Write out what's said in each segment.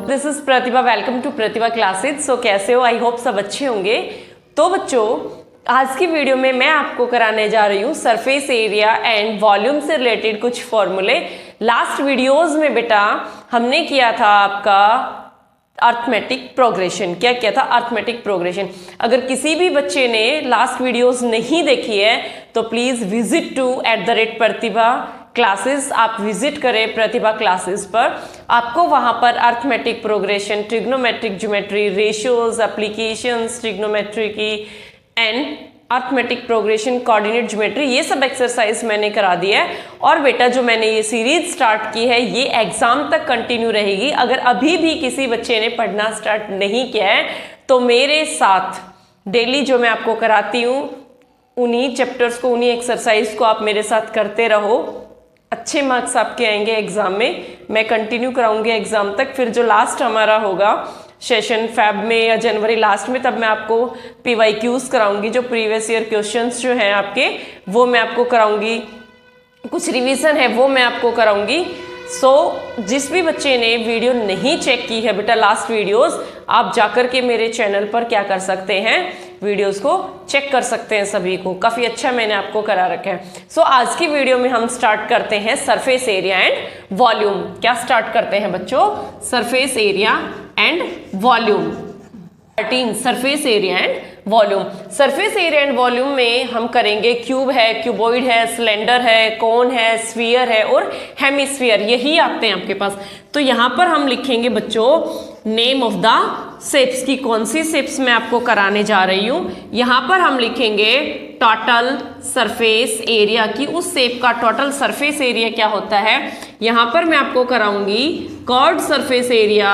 This is Pratibha, welcome to Pratibha classes. So कैसे हो? I hope सब अच्छे होंगे। तो बच्चों, आज की वीडियो में मैं आपको कराने जा रही हूँ सरफेस एरिया एंड वॉल्यूम से रिलेटेड कुछ फॉर्मूले। लास्ट वीडियोस में बेटा हमने किया था आपका अर्थमेटिक प्रोग्रेशन। क्या किया था? Arithmetic progression. अगर किसी भी बच्चे ने लास्ट वीडियोस नहीं देखी है तो please visit to @Pratibha classes. आप विजिट करें प्रतिभा क्लासेस पर, आपको वहां पर arithmetic progression, trigonometric geometry, ratios, applications trigonometry की and arithmetic progression, coordinate geometry, ये सब एक्सरसाइज मैंने करा दी है। और बेटा जो मैंने ये सीरीज स्टार्ट की है ये एग्जाम तक कंटिन्यू रहेगी। अगर अभी भी किसी बच्चे ने पढ़ना स्टार्ट नहीं किया है तो मेरे साथ डेली जो मैं आपको कराती हूँ उन्हीं चैप्टर्स को, उन्हीं एक्सरसाइज को आप मेरे साथ करते रहो। अच्छे मार्क्स आपके आएंगे एग्जाम में। मैं कंटिन्यू कराऊंगी एग्जाम तक। फिर जो लास्ट हमारा होगा सेशन फेब में या जनवरी लास्ट में, तब मैं आपको PYQs कराऊंगी। जो प्रीवियस ईयर क्वेश्चंस जो हैं आपके वो मैं आपको कराऊंगी, कुछ रिवीजन है वो मैं आपको कराऊंगी। जिस भी बच्चे ने वीडियो नहीं चेक की है बेटा लास्ट वीडियोस, आप जाकर के मेरे चैनल पर क्या कर सकते हैं, वीडियोस को चेक कर सकते हैं। सभी को काफ़ी अच्छा मैंने आपको करा रखा है। आज की वीडियो में हम स्टार्ट करते हैं सरफेस एरिया एंड वॉल्यूम। क्या स्टार्ट करते हैं बच्चों? Surface area and volume. Surface area and volume. Surface area and volume में हम करेंगे क्यूब है, क्यूबॉइड है, सिलेंडर है, कोन है, स्फीयर है और हेमिस्फीयर, यही आते हैं आपके पास। तो यहाँ पर हम लिखेंगे बच्चों नेम ऑफ द शेप्स की। कौन सी शेप्स मैं आपको कराने जा रही हूँ? यहाँ पर हम लिखेंगे टोटल सरफेस एरिया की। उस शेप का टोटल सरफेस एरिया क्या होता है, यहाँ पर मैं आपको कराऊंगी कर्व्ड सरफेस एरिया।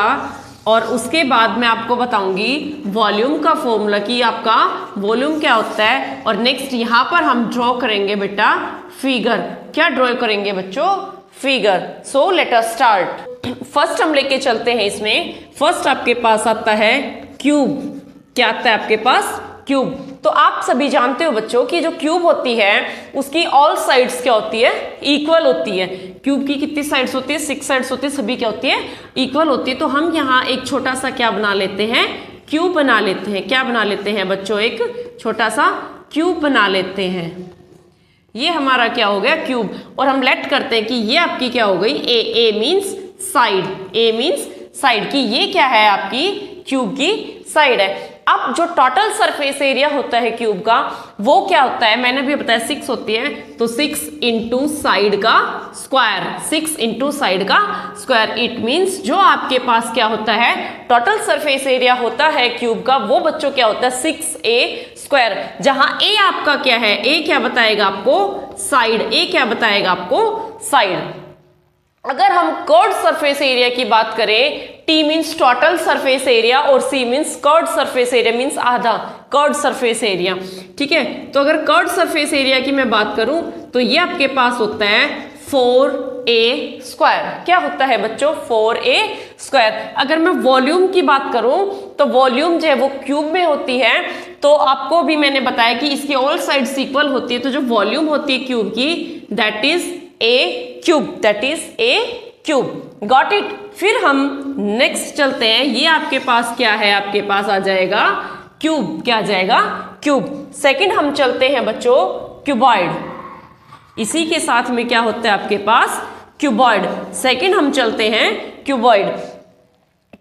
और उसके बाद मैं आपको बताऊंगी वॉल्यूम का फॉर्मूला कि आपका वॉल्यूम क्या होता है। और नेक्स्ट यहाँ पर हम ड्रॉ करेंगे बेटा फिगर। क्या ड्रॉ करेंगे बच्चों? Figure. So let us start. First हम लेके चलते हैं इसमें। फर्स्ट आपके पास आता है क्यूब। क्या आता है आपके पास? क्यूब। तो आप सभी जानते हो बच्चों कि जो क्यूब होती है उसकी ऑल साइड्स क्या होती है? इक्वल होती है। क्यूब की कितनी साइड्स होती है? 6 साइड्स होती है। सभी क्या होती है? इक्वल होती है। तो हम यहाँ एक छोटा सा क्या बना लेते हैं? क्यूब बना लेते हैं। क्या बना लेते हैं बच्चों? एक छोटा सा क्यूब बना लेते हैं। ये हमारा क्या हो गया? क्यूब। और हम लेट करते हैं कि ये आपकी क्या हो गई? ए मीन्स साइड। ए मीन्स साइड की ये क्या है? आपकी क्यूब की साइड है। अब जो टोटल सरफेस एरिया होता है क्यूब का वो क्या होता है? मैंने भी बताया 6 होती है। तो 6 इंटू साइड का स्क्वायर। 6 इंटू साइड का स्क्वायर। इट मीन्स जो आपके पास क्या होता है टोटल सरफेस एरिया होता है क्यूब का, वो बच्चों क्या होता है? 6a square. जहां a आपका क्या है? a क्या बताएगा आपको? साइड। a क्या बताएगा आपको? साइड। अगर हम कर्व्ड सरफेस एरिया की बात करें, T means total surface area और C means curved surface area means आधा कर्व्ड सरफेस एरिया। ठीक है। तो अगर कर्व्ड सरफेस एरिया की मैं बात करूं तो ये आपके पास होता है 4a स्क्वायर। क्या होता है बच्चों? 4a square. अगर मैं वॉल्यूम की बात करूं तो वॉल्यूम जो है वो क्यूब में होती है। तो आपको भी मैंने बताया कि इसकी ऑल साइड्स इक्वल होती है। तो जो वॉल्यूम होती है क्यूब की that is a cube. That is a cube. Got it. फिर हम नेक्स्ट चलते हैं। ये आपके पास क्या है? आपके पास आ जाएगा क्यूब। क्या आ जाएगा? क्यूब। सेकंड हम चलते हैं बच्चों क्यूबॉइड। इसी के साथ में क्या होता है आपके पास? क्यूबॉइड। सेकंड हम चलते हैं क्यूबॉइड।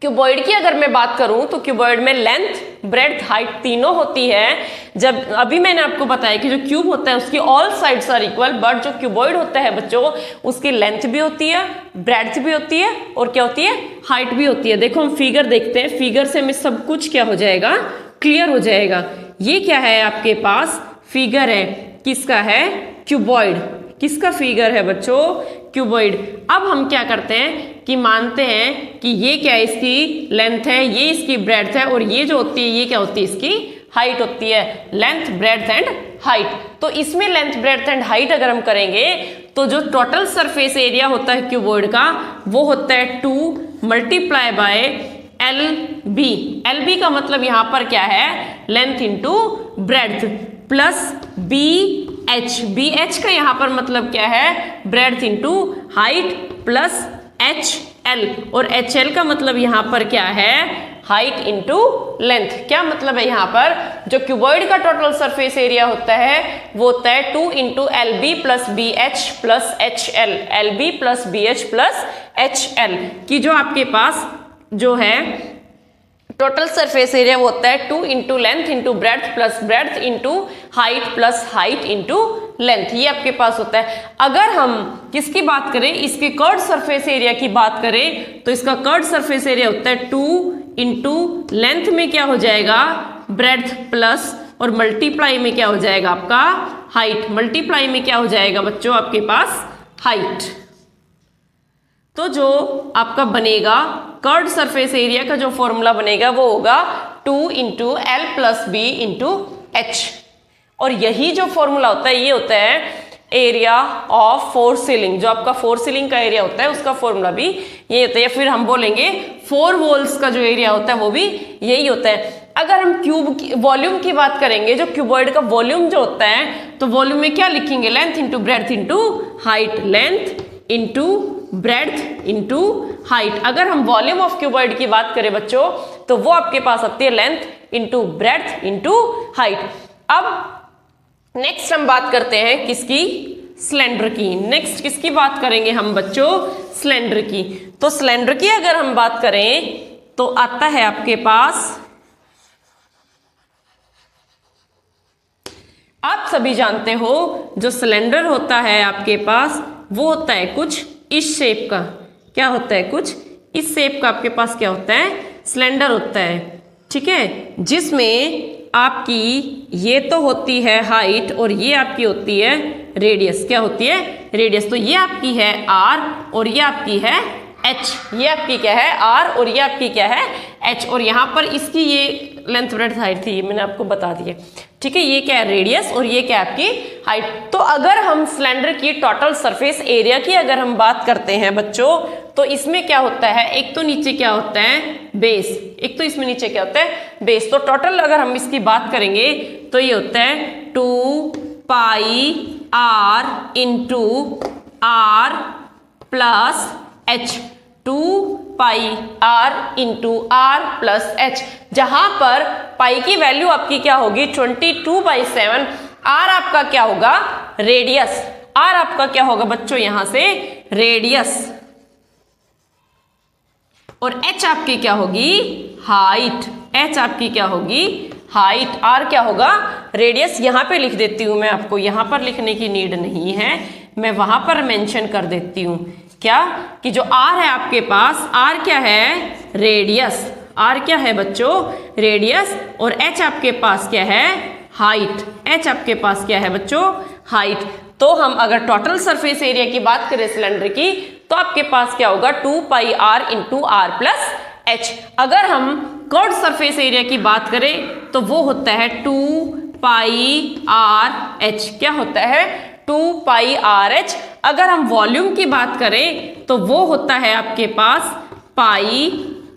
क्यूबॉइड की अगर मैं बात करूं तो क्यूबॉइड में लेंथ, ब्रेड्थ, हाइट तीनों होती है। जब अभी मैंने आपको बताया कि जो क्यूब होता है उसकी all sides are equal, but जो क्यूबॉइड होता है बच्चों उसकी लेंथ भी होती है, ब्रेड्थ भी होती है और क्या होती है? हाइट भी होती है। देखो हम फिगर देखते हैं। फिगर से हमें सब कुछ क्या हो जाएगा? क्लियर हो जाएगा। ये क्या है आपके पास? फिगर है। किसका है? क्यूबॉइड। किसका फिगर है बच्चों? क्यूबॉइड। अब हम क्या करते हैं कि मानते हैं कि ये क्या है? इसकी लेंथ है, ये इसकी ब्रेड्थ है और ये जो होती है ये क्या होती है? इसकी हाइट होती है। Length, breadth and height. तो इसमें लेंथ, ब्रेड्थ एंड हाइट अगर हम करेंगे तो जो टोटल सरफेस एरिया होता है क्यूबॉइड का वो होता है 2 मल्टीप्लाई बाय LB। LB का मतलब यहाँ पर क्या है? Length into breadth plus BH। BH का यहाँ पर मतलब क्या है? Breadth into height plus L, और HL का मतलब यहाँ पर क्या है, हाइट इंटू लेंथ। क्या मतलब है यहाँ पर, जो क्यूबॉइड का टोटल सरफेस एरिया होता है वो होता है 2 into LB plus BH plus HL, LB plus BH plus HL की जो आपके पास जो है टोटल सरफेस एरिया वो होता है 2 into length into breadth plus breadth into height plus height into length, ये आपके पास होता है। अगर हम किसकी बात करें, इसके कर्व्ड सरफेस एरिया की बात करें तो इसका कर्व्ड सरफेस एरिया होता है 2 इंटू लेंथ में क्या हो जाएगा, ब्रेड्थ प्लस, और मल्टीप्लाई में क्या हो जाएगा आपका हाइट, मल्टीप्लाई में क्या हो जाएगा बच्चों आपके पास हाइट। तो जो आपका बनेगा कर्व्ड सरफेस एरिया का जो फॉर्मूला बनेगा वो होगा 2 into L plus B into H, और यही जो फॉर्मूला होता है ये होता है एरिया ऑफ फोर सीलिंग। जो आपका फोर सीलिंग का एरिया होता है उसका फॉर्मूला भी यही होता है, या फिर हम बोलेंगे फोर वॉल्स का जो एरिया होता है वो भी यही होता है। अगर हम क्यूब वॉल्यूम की बात करेंगे, जो क्यूबॉइड का वॉल्यूम जो होता है, तो वॉल्यूम में क्या लिखेंगे, length into breadth into height, length into breadth into height. अगर हम वॉल्यूम ऑफ क्यूबॉइड की बात करें बच्चों तो वो आपके पास आती है length into breadth into height. अब नेक्स्ट हम बात करते हैं किसकी, सिलेंडर की। नेक्स्ट किसकी बात करेंगे हम बच्चों, सिलेंडर की। तो सिलेंडर की अगर हम बात करें तो आता है आपके पास, आप सभी जानते हो जो सिलेंडर होता है आपके पास वो होता है कुछ इस शेप का। क्या होता है, कुछ इस शेप का आपके पास क्या होता है, सिलेंडर होता है, ठीक है, जिसमें आपकी ये तो होती है हाइट और ये आपकी होती है रेडियस। क्या होती है, रेडियस। तो ये आपकी है R और ये आपकी है H, ये आपकी क्या है R और ये आपकी क्या है H, और यहाँ पर इसकी ये लेंथ ब्रेड्थ हाइट थी, ये मैंने आपको बता दिया, ठीक है। ये क्या है रेडियस और ये क्या है आपकी हाइट। तो अगर हम सिलेंडर की टोटल सरफेस एरिया की अगर हम बात करते हैं बच्चों तो इसमें क्या होता है, एक तो नीचे क्या होता है बेस, एक तो इसमें नीचे क्या होता है बेस। तो टोटल अगर हम इसकी बात करेंगे तो ये होता है 2 पाई R into R plus H, 2 पाई R into R plus H, जहां पर पाई की वैल्यू आपकी क्या होगी 22/7। R आपका क्या होगा रेडियस, R आपका क्या होगा बच्चों यहां से रेडियस, और H आपकी क्या होगी हाइट, H आपकी क्या होगी हाइट, R क्या होगा रेडियस। यहां पे लिख देती हूं मैं आपको, यहां पर लिखने की नीड नहीं है, मैं वहां पर मेंशन कर देती हूं क्या कि जो R है आपके पास, R क्या है रेडियस, R क्या है बच्चों रेडियस, और H आपके पास क्या है हाइट, H आपके पास क्या है बच्चों हाइट। तो हम अगर टोटल सरफेस एरिया की बात करें सिलेंडर की तो आपके पास क्या होगा 2 पाई R into R plus H। अगर हम कर्व्ड सरफेस एरिया की बात करें तो वो होता है 2 पाई R H, क्या होता है 2 पाई R H। अगर हम वॉल्यूम की बात करें तो वो होता है आपके पास पाई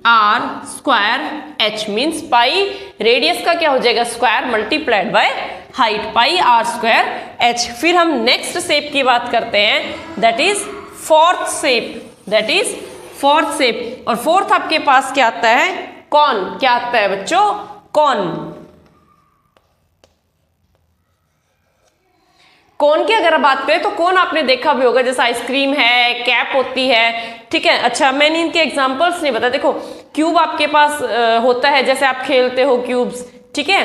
R स्क्वायर H, मीन्स पाई रेडियस का क्या हो जाएगा square multiplied by height, pi R square H। फिर हम नेक्स्ट शेप की बात करते हैं, that is fourth shape, that is fourth shape. और फोर्थ आपके पास क्या आता है कॉन, क्या आता है बच्चों कॉन। कोन की अगर बात करें तो कोन आपने देखा भी होगा, जैसे आइसक्रीम है, कैप होती है, ठीक है। अच्छा मैंने इनके एग्जांपल्स नहीं बताया, देखो क्यूब आपके पास होता है, जैसे आप खेलते हो क्यूब्स, ठीक है,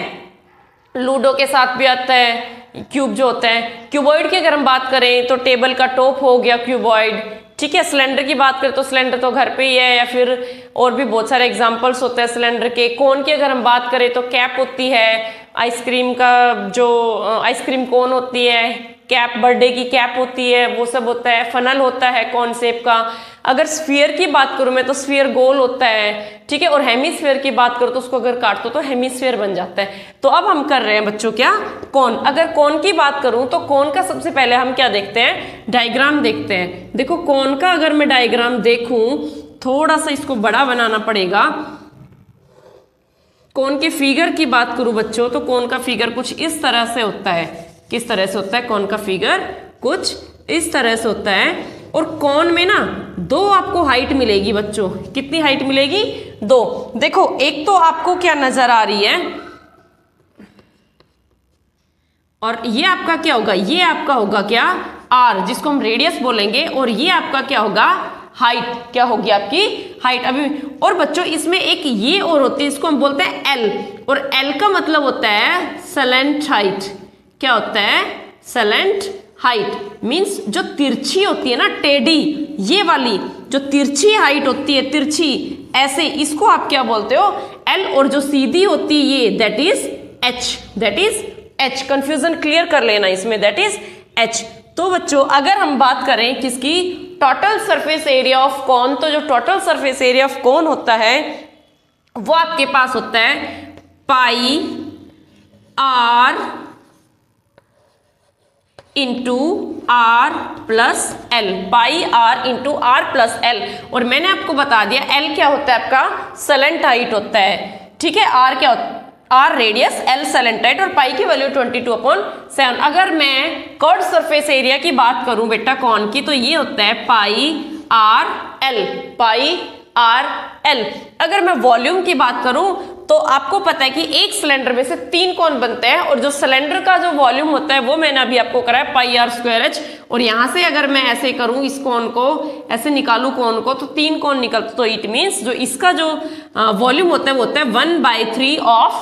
लूडो के साथ भी आता है क्यूब जो होता है। क्यूबॉइड की अगर हम बात करें तो टेबल का टॉप हो गया क्यूबॉइड, ठीक है। सिलेंडर की बात करें तो सिलेंडर तो घर पे ही है, या फिर और भी बहुत सारे एग्जांपल्स होते हैं सिलेंडर के। कोन की अगर हम बात करें तो कैप होती है, आइसक्रीम का जो आइसक्रीम कोन होती है, कैप बर्थडे की कैप होती है, वो सब होता है। फनल होता है कौन शेप का। अगर स्फीयर की बात करूं मैं तो स्फीयर गोल होता है, ठीक है। और हेमिस्फीयर की बात करूं तो उसको अगर काट दो तो हेमिस्फीयर बन जाता है। तो अब हम कर रहे हैं बच्चों क्या कोन। अगर कोन की बात करूं तो कोन का सबसे पहले हम क्या देखते हैं डायग्राम देखते हैं। देखो कोन का अगर मैं डायग्राम देखूं, थोड़ा सा इसको बड़ा बनाना पड़ेगा। कोन के फिगर की बात करूं बच्चों तो कोन का फिगर कुछ इस तरह से होता है। किस तरह से होता है कोन का फिगर, कुछ इस तरह से होता है। और कोन में ना दो आपको हाइट मिलेगी बच्चों। कितनी हाइट मिलेगी? 2। देखो एक तो आपको क्या नजर आ रही है, और ये आपका क्या होगा? ये आपका होगा क्या? r, जिसको हम रेडियस बोलेंगे, और ये आपका क्या होगा? हाइट। क्या होगी आपकी? हाइट। अभी और बच्चों इसमें एक ये और होती है, इसको हम बोलते हैं l, और l का मतलब होता है सलेंट हाइट। क्या होता है? सलेंट हाइट। मीन्स जो तिरछी होती है ना, टेढ़ी, ये वाली जो तिरछी हाइट होती है, तिरछी ऐसे, इसको आप क्या बोलते हो? l, और जो सीधी होती है ये, that is h, that is h। Confusion clear कर लेना इसमें, दैट इज h। तो बच्चों अगर हम बात करें किसकी? Total surface area of cone, तो जो total surface area of cone होता है वो आपके पास होता है pi r into are plus L, pi are into are plus L. और मैंने आपको बता दिया एल क्या होता है? आपका सलेंट हाइट होता है, ठीक है। आर क्या होता है? आर रेडियस, एल सलेंट हाइट, और पाई की वैल्यू 22/7। अगर मैं कर्व सरफेस एरिया की बात करूं बेटा कॉन की, तो ये होता है pi r L, pi r L. अगर मैं वॉल्यूम की बात करूं तो आपको पता है कि एक सिलेंडर में से 3 कॉन बनते हैं, और जो सिलेंडर का जो वॉल्यूम होता है वो मैंने अभी आपको कराया पाई आर स्क्वायर एच। और यहां से अगर मैं ऐसे करूं, इस कॉन को ऐसे निकालू कॉन को, तो 3 कॉन निकलते, तो इट मीन्स जो इसका जो वॉल्यूम होता है वो होता है 1/3 ऑफ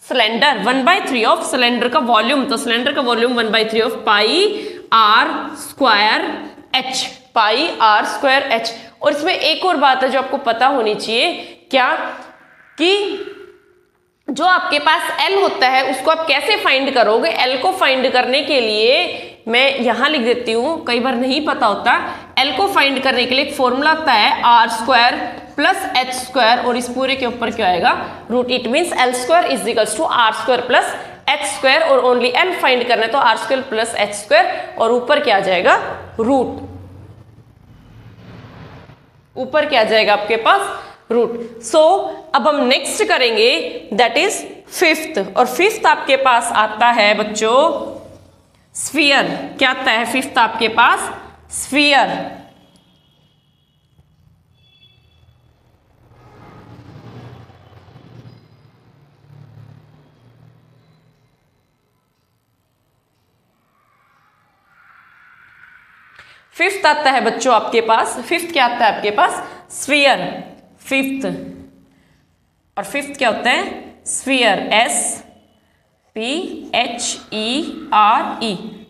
सिलेंडर, 1/3 ऑफ सिलेंडर का वॉल्यूम। तो सिलेंडर का volume 1/3 of pi are square H, pi are square H. और इसमें एक और बात है जो आपको पता होनी चाहिए, क्या कि जो आपके पास L होता है उसको आप कैसे फाइंड करोगे? L को फाइंड करने के लिए मैं यहां लिख देती हूं, कई बार नहीं पता होता। L को फाइंड करने के लिए एक फॉर्मूला आता है R square plus H square, और इस पूरे के ऊपर क्या आएगा? Root. It means L square is equals to R square plus H square, और ओनली L फाइंड करना है तो R square plus H square, और ऊपर क्या आ जाएगा? रूट। ऊपर क्या आ जाएगा आपके पास? रूट। सो अब हम नेक्स्ट करेंगे, दैट इज फिफ्थ। और फिफ्थ आपके पास आता है बच्चों स्फीयर। क्या आता है फिफ्थ आपके पास? स्फीयर। फिफ्थ आता है बच्चों आपके पास, फिफ्थ क्या आता है आपके पास? स्फीयर। फिफ्थ, और फिफ्थ क्या होता है? स्फीयर, SPHERE,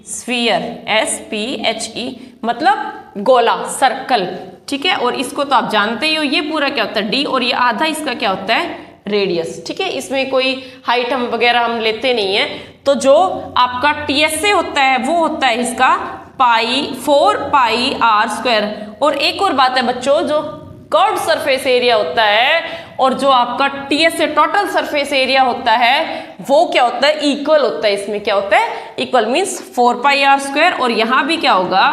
स्फीयर, SPHE मतलब गोला, सर्कल, ठीक है। और इसको तो आप जानते ही हो, ये पूरा क्या होता है? D, और ये आधा इसका क्या होता है? रेडियस, ठीक है। इसमें कोई हाइट हम वगैरह हम लेते नहीं है। तो जो आपका TSA होता है वो होता है इसका 4 पाई आर स्क्वायर। और एक और बात है बच्चों, जो कर्व्ड सरफेस एरिया होता है और जो आपका TSA टोटल सरफेस एरिया होता है वो क्या होता है? इक्वल होता है। इसमें क्या होता है? Equal means 4 pi are square, और यहां भी क्या होगा?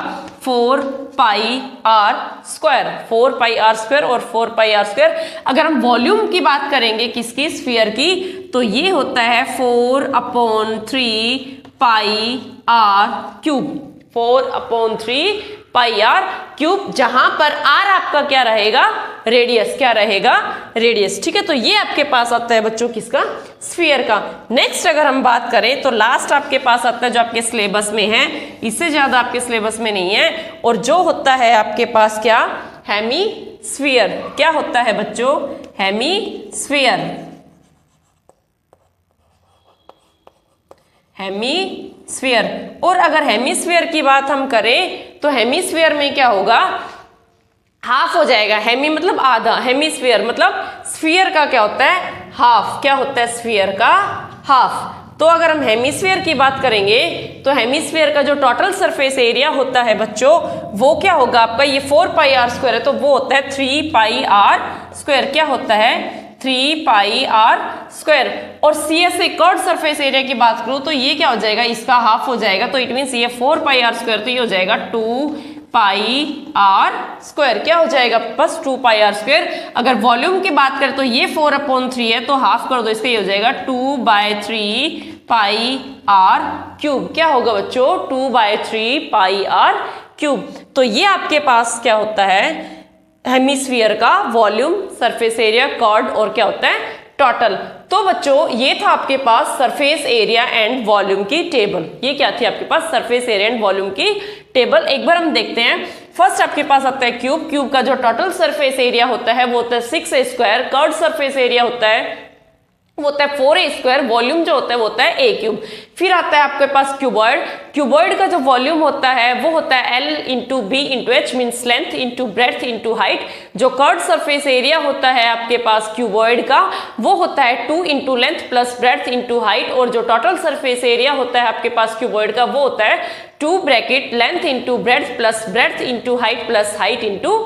4 pi are square, 4 pi are square और 4 पाई आर स्क्वायर। अगर हम वॉल्यूम की बात करेंगे किसकी? स्फीयर की, तो ये होता है 4/3 pi r cube, 4/3 pi r cube, जहां पर आर आपका क्या रहेगा? रेडियस। क्या रहेगा? रेडियस, ठीक है। तो ये आपके पास आता है बच्चों किसका? स्फीयर का। नेक्स्ट अगर हम बात करें तो लास्ट आपके पास आता है जो आपके सिलेबस में है, इससे ज्यादा आपके सिलेबस में नहीं है, और जो होता है आपके पास क्या? हेमीस्फीयर। क्या होता है बच्चों? हेमीस्फीयर। हेमीस्फीयर। और अगर हेमीस्फीयर की बात हम करें तो हेमीस्फीयर में क्या होगा? हाफ हो जाएगा। हेमी मतलब आधा, हेमीस्फीयर मतलब स्फीयर का क्या होता है? हाफ। क्या होता है स्फीयर का? हाफ। तो अगर हम हेमीस्फीयर की बात करेंगे तो हेमीस्फीयर का जो टोटल सरफेस एरिया होता है बच्चों वो क्या होगा आपका? ये 4 पाई आर स्क्वायर है तो वो होता है 3 पाई आर स्क्वायर। क्या होता है? 3 पाई आर स्क्वायर। और CSA कर्व्ड सरफेस एरिया की बात करूं तो ये क्या हो जाएगा? इसका हाफ हो जाएगा, तो इट मीन्स ये 4 पाई आर स्क्वायर, तो ये हो जाएगा 2 पाई आर स्क्वायर। क्या हो जाएगा? बस 2 पाई आर स्क्वायर। अगर वॉल्यूम की बात करें तो ये 4/3 है, तो हाफ कर दो इसका, ये हो जाएगा 2/3 पाई आर क्यूब। क्या होगा बच्चों? 2/3 पाई आर क्यूब। तो ये आपके पास क्या होता है, हेमिस्फीयर का वॉल्यूम, सरफेस एरिया, कॉर्ड और क्या होता है, टोटल। तो बच्चों ये था आपके पास सरफेस एरिया एंड वॉल्यूम की टेबल। ये क्या थी आपके पास, सरफेस एरिया एंड वॉल्यूम की टेबल। एक बार हम देखते हैं। फर्स्ट आपके पास आता है क्यूब। क्यूब का जो टोटल सरफेस एरिया होता है वो होता है 6a square. Curve surface area होता है वो होता है 4a स्क्वायर। वॉल्यूम जो होता है वो होता है a क्यूब। फिर आता है आपके पास क्यूबॉइड। क्यूबॉइड का जो वॉल्यूम होता है वो होता है L into B into H, means length into breadth into height. जो कर्व सरफेस एरिया होता है आपके पास क्यूबॉइड का वो होता है 2 into length plus breadth into height. और जो टोटल सरफेस एरिया होता है आपके पास क्यूबॉइड का वो होता है 2 bracket length into breadth into height plus height into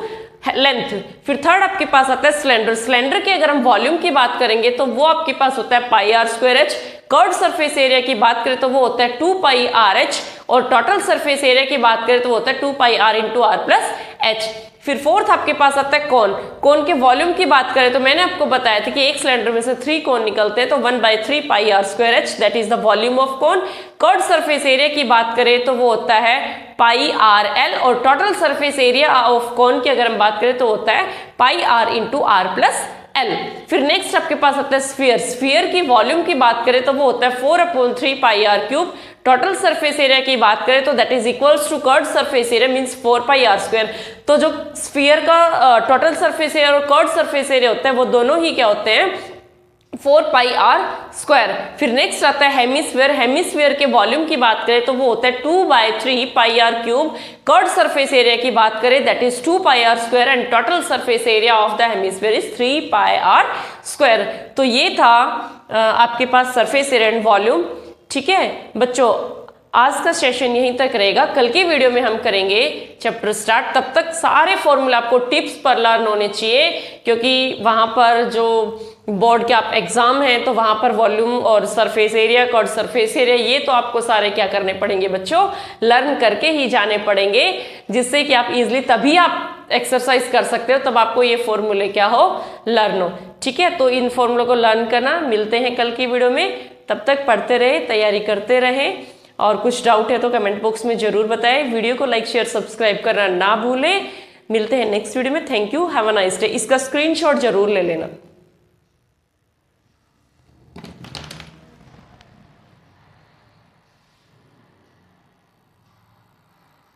length. फिर थर्ड आपके पास आता है सिलेंडर। सिलेंडर के अगर हम वॉल्यूम की बात करेंगे तो वो आपके पास होता है pi are square h. Curve surface area की बात करें तो वो होता है 2 पाई आर एच। और टोटल सरफेस एरिया की बात करें तो वो होता है 2 pi are into are plus h. फिर फोर्थ आपके पास आता है कोन। कोन के वॉल्यूम की बात करें तो मैंने आपको बताया था कि एक सिलेंडर में से 3 कोन निकलते हैं, तो 1/3 pi are square h, that is the volume of cone. Curve surface area की बात करें तो वो होता है पाई आर एल। और total surface area of cone की अगर हम बात करें तो होता है pi are into are plus l. फिर नेक्स्ट आपके पास आता है स्फीयर। स्फीयर की वॉल्यूम की बात करें तो वो होता है 4/3 pi r cube. Total surface area की बात करें तो that is equals to curve surface area, means 4 pi are square. तो जो स्फीयर का टोटल सरफेस एरिया और कर्व सरफेस एरिया होता है वो दोनों ही क्या होते हैं, 4 पाई आर स्क्वायर। फिर नेक्स्ट आता है हेमिस्फीयर। हेमिस्फीयर के वॉल्यूम की बात करें तो वो होता है 2/3 pi r cube. Curve surface area की बात करें that is 2 pi are square and total surface area of the hemisphere is 3 pi are square. तो ये था आपके पास सरफेस एरिया एंड वॉल्यूम। ठीक है बच्चों, आज का सेशन यहीं तक रहेगा। कल की वीडियो में हम करेंगे चैप्टर स्टार्ट। तब तक सारे फॉर्मूला आपको टिप्स पर लर्न होने चाहिए, क्योंकि वहाँ पर जो बोर्ड के आप एग्जाम हैं तो वहाँ पर वॉल्यूम और सरफेस एरिया और सरफेस एरिया ये तो आपको सारे क्या करने पड़ेंगे बच्चों, लर्न करके ही जाने पड़ेंगे, जिससे कि आप इजिली तभी आप एक्सरसाइज कर सकते हो, तब आपको ये फॉर्मूले क्या हो, लर्न हो। ठीक है, तो इन फॉर्मूलों को लर्न करना। मिलते हैं कल की वीडियो में, तब तक पढ़ते रहे, तैयारी करते रहे। और कुछ डाउट है तो कमेंट बॉक्स में जरूर बताएं। वीडियो को लाइक शेयर सब्सक्राइब करना ना भूलें। मिलते हैं नेक्स्ट वीडियो में। Thank you, have a nice day. इसका स्क्रीनशॉट जरूर ले लेना।